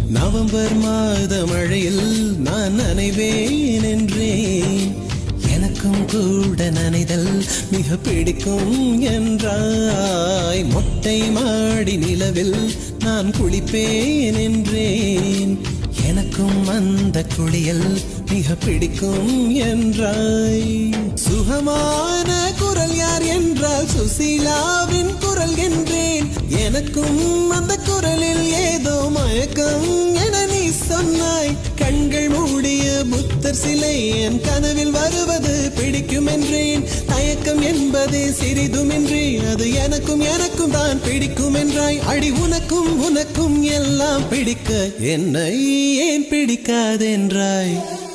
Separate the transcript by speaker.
Speaker 1: November மாத மழையில் நான் நனைவேன் என்றேன். எனக்கும் கூட நனைதல் மிக பிடிக்கும் என்றாய். மொட்டை மாடி நிலவில் நான் குளிப்பேன் என்றேன். எனக்கும் அந்த குளியல் மிக பிடிக்கும் என்றாய். சுகமான குரல் யார் என்றால் சுசீலாவின் குரல் என்றேன். எனக்கும் அந்த குரலில் ஏதோ மயக்கம் என நீ சொன்னாய். கண்கள் மூடிய புத்தர் சிலை என் கனவில் வருவது பிடிக்கும் என்றேன். தயக்கம் என்பதே சிறிதுமின்றி அது எனக்கும் எனக்கும் தான் பிடிக்கும் என்றாய். அடி உனக்கும் உனக்கும் எல்லாம் பிடிக்க என்னை ஏன் பிடிக்காதென்றாய்.